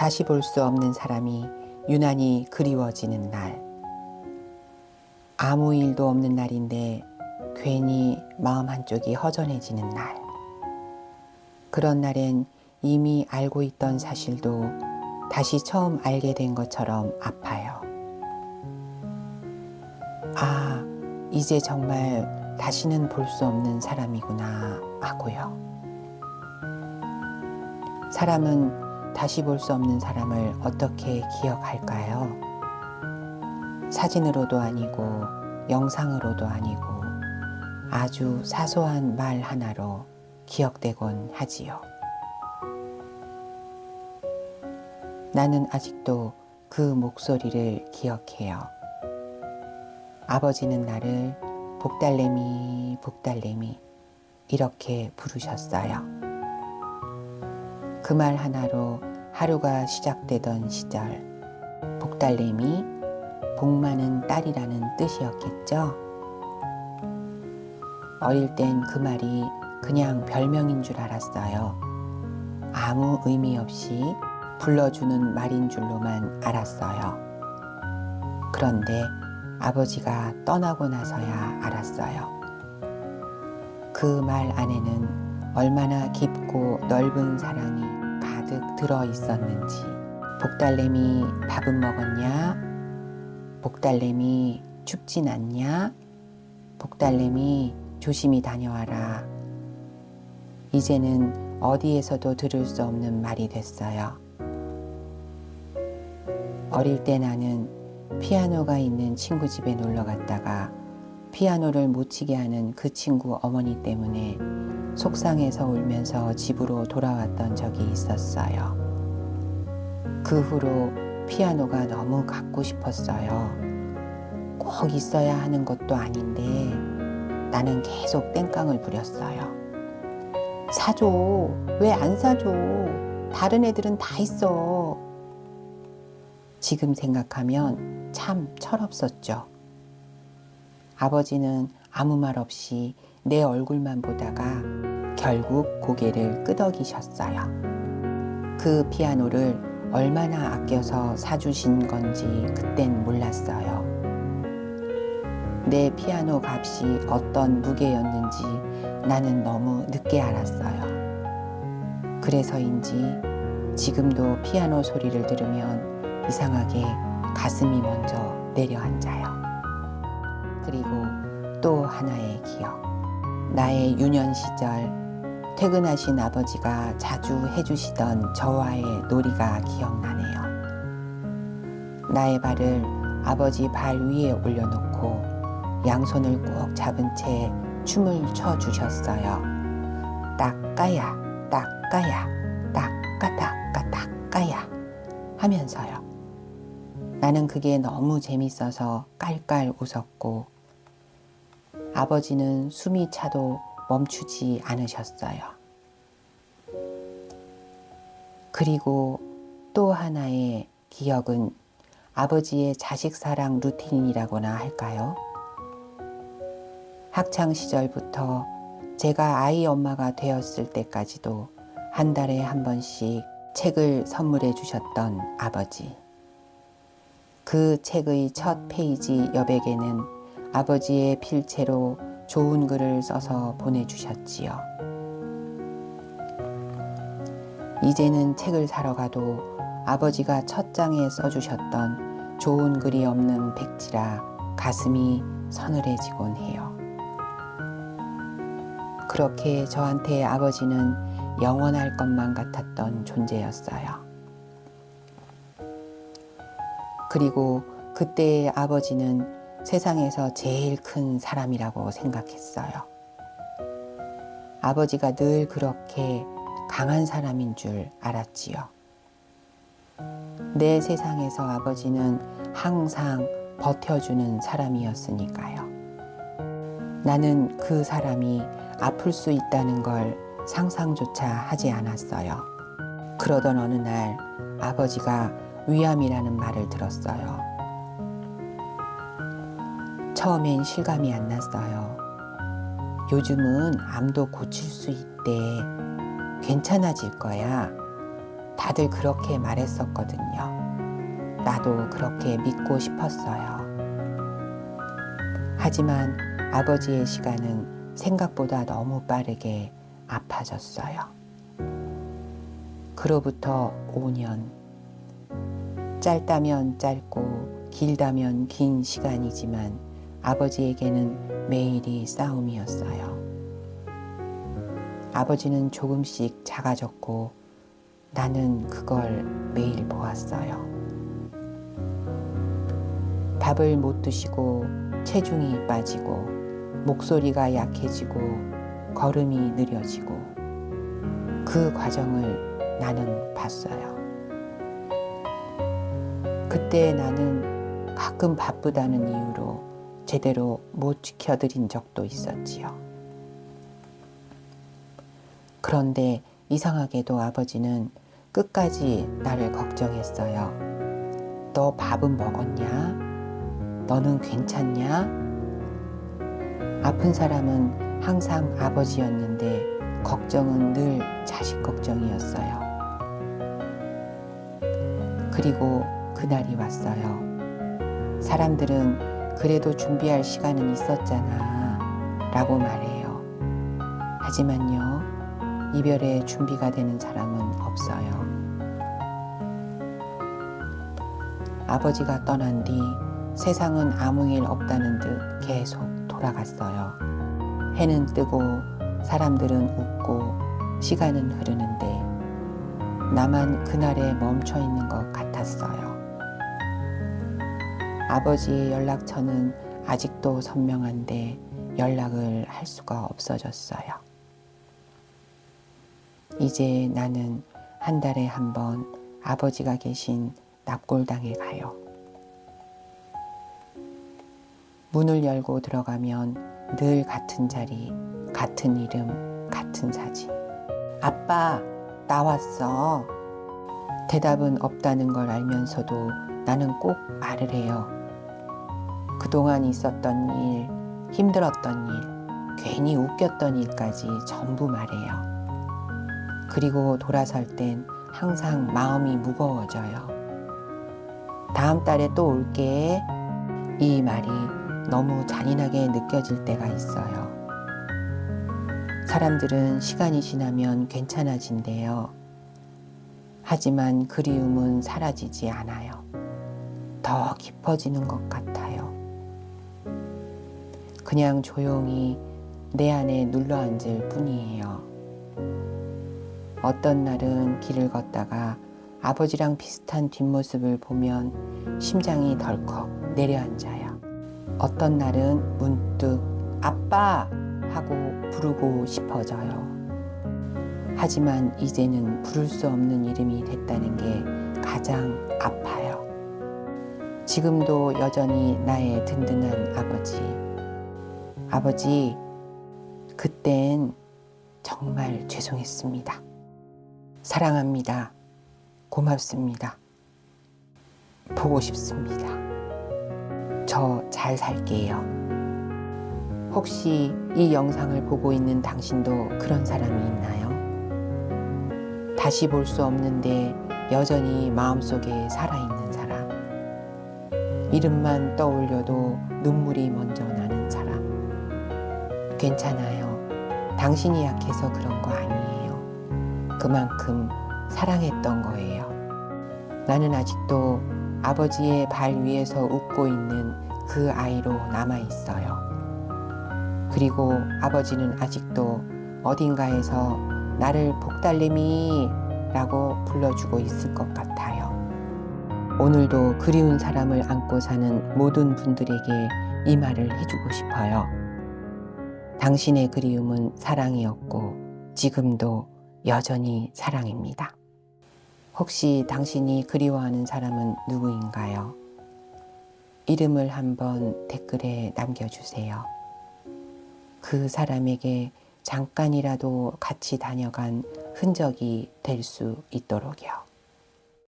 다시 볼 수 없는 사람이 유난히 그리워지는 날. 아무 일도 없는 날인데 괜히 마음 한쪽이 허전해지는 날. 그런 날엔 이미 알고 있던 사실도 다시 처음 알게 된 것처럼 아파요. 아, 이제 정말 다시는 볼 수 없는 사람이구나 하고요. 사람은 다시 볼 수 없는 사람을 어떻게 기억할까요? 사진으로도 아니고 영상으로도 아니고 아주 사소한 말 하나로 기억되곤 하지요. 나는 아직도 그 목소리를 기억해요. 아버지는 나를 복달래미 복달래미 이렇게 부르셨어요. 그 말 하나로 하루가 시작되던 시절, 복달래미, 복 많은 딸이라는 뜻이었겠죠. 어릴 땐 그 말이 그냥 별명인 줄 알았어요. 아무 의미 없이 불러주는 말인 줄로만 알았어요. 그런데 아버지가 떠나고 나서야 알았어요. 그 말 안에는 얼마나 깊고 넓은 사랑이 가득 들어 있었는지. 복달래미 밥은 먹었냐? 복달래미 춥진 않냐? 복달래미 조심히 다녀와라. 이제는 어디에서도 들을 수 없는 말이 됐어요. 어릴 때 나는 피아노가 있는 친구 집에 놀러 갔다가 피아노를 못 치게 하는 그 친구 어머니 때문에 속상해서 울면서 집으로 돌아왔던 적이 있었어요. 그 후로 피아노가 너무 갖고 싶었어요. 꼭 있어야 하는 것도 아닌데 나는 계속 땡깡을 부렸어요. 사줘. 왜 안 사줘? 다른 애들은 다 있어. 지금 생각하면 참 철없었죠. 아버지는 아무 말 없이 내 얼굴만 보다가 결국 고개를 끄덕이셨어요. 그 피아노를 얼마나 아껴서 사주신 건지 그땐 몰랐어요. 내 피아노 값이 어떤 무게였는지 나는 너무 늦게 알았어요. 그래서인지 지금도 피아노 소리를 들으면 이상하게 가슴이 먼저 내려앉아요. 그리고 또 하나의 기억. 나의 유년 시절 퇴근하신 아버지가 자주 해주시던 저와의 놀이가 기억나네요. 나의 발을 아버지 발 위에 올려놓고 양손을 꼭 잡은 채 춤을 춰주셨어요. 따까야 따까야 따까 따까 따까야 하면서요. 나는 그게 너무 재밌어서 깔깔 웃었고 아버지는 숨이 차도 멈추지 않으셨어요. 그리고 또 하나의 기억은 아버지의 자식사랑 루틴이라고나 할까요? 학창 시절부터 제가 아이 엄마가 되었을 때까지도 한 달에 한 번씩 책을 선물해 주셨던 아버지. 그 책의 첫 페이지 여백에는 아버지의 필체로 좋은 글을 써서 보내주셨지요. 이제는 책을 사러 가도 아버지가 첫 장에 써주셨던 좋은 글이 없는 백지라 가슴이 서늘해지곤 해요. 그렇게 저한테 아버지는 영원할 것만 같았던 존재였어요. 그리고 그때의 아버지는 세상에서 제일 큰 사람이라고 생각했어요. 아버지가 늘 그렇게 강한 사람인 줄 알았지요. 내 세상에서 아버지는 항상 버텨주는 사람이었으니까요. 나는 그 사람이 아플 수 있다는 걸 상상조차 하지 않았어요. 그러던 어느 날 아버지가 위암이라는 말을 들었어요. 처음엔 실감이 안 났어요. 요즘은 암도 고칠 수 있대. 괜찮아질 거야. 다들 그렇게 말했었거든요. 나도 그렇게 믿고 싶었어요. 하지만 아버지의 시간은 생각보다 너무 빠르게 아파졌어요. 그로부터 5년. 짧다면 짧고 길다면 긴 시간이지만 아버지에게는 매일이 싸움이었어요. 아버지는 조금씩 작아졌고 나는 그걸 매일 보았어요. 밥을 못 드시고 체중이 빠지고 목소리가 약해지고 걸음이 느려지고 그 과정을 나는 봤어요. 그때 나는 가끔 바쁘다는 이유로 제대로 못 지켜드린 적도 있었지요. 그런데 이상하게도 아버지는 끝까지 나를 걱정했어요. 너 밥은 먹었냐? 너는 괜찮냐? 아픈 사람은 항상 아버지였는데 걱정은 늘 자식 걱정이었어요. 그리고 그날이 왔어요. 사람들은 그래도 준비할 시간은 있었잖아 라고 말해요. 하지만요, 이별에 준비가 되는 사람은 없어요. 아버지가 떠난 뒤 세상은 아무 일 없다는 듯 계속 돌아갔어요. 해는 뜨고 사람들은 웃고 시간은 흐르는데 나만 그날에 멈춰 있는 것 같았어요. 아버지의 연락처는 아직도 선명한데 연락을 할 수가 없어졌어요. 이제 나는 한 달에 한 번 아버지가 계신 납골당에 가요. 문을 열고 들어가면 늘 같은 자리, 같은 이름, 같은 사진. 아빠, 나왔어. 대답은 없다는 걸 알면서도 나는 꼭 말을 해요. 그동안 있었던 일, 힘들었던 일, 괜히 웃겼던 일까지 전부 말해요. 그리고 돌아설 땐 항상 마음이 무거워져요. 다음 달에 또 올게. 이 말이 너무 잔인하게 느껴질 때가 있어요. 사람들은 시간이 지나면 괜찮아진대요. 하지만 그리움은 사라지지 않아요. 더 깊어지는 것 같아요. 그냥 조용히 내 안에 눌러앉을 뿐이에요. 어떤 날은 길을 걷다가 아버지랑 비슷한 뒷모습을 보면 심장이 덜컥 내려앉아요. 어떤 날은 문득 아빠 하고 부르고 싶어져요. 하지만 이제는 부를 수 없는 이름이 됐다는 게 가장 아파요. 지금도 여전히 나의 든든한 아버지. 아버지, 그땐 정말 죄송했습니다. 사랑합니다. 고맙습니다. 보고 싶습니다. 저 잘 살게요. 혹시 이 영상을 보고 있는 당신도 그런 사람이 있나요? 다시 볼 수 없는데 여전히 마음속에 살아있는 사람. 이름만 떠올려도 눈물이 먼저 나는 사람. 괜찮아요. 당신이 약해서 그런 거 아니에요. 그만큼 사랑했던 거예요. 나는 아직도 아버지의 발 위에서 웃고 있는 그 아이로 남아있어요. 그리고 아버지는 아직도 어딘가에서 나를 복달래미 라고 불러주고 있을 것 같아요. 오늘도 그리운 사람을 안고 사는 모든 분들에게 이 말을 해주고 싶어요. 당신의 그리움은 사랑이었고 지금도 여전히 사랑입니다. 혹시 당신이 그리워하는 사람은 누구인가요? 이름을 한번 댓글에 남겨주세요. 그 사람에게 잠깐이라도 같이 다녀간 흔적이 될 수 있도록요.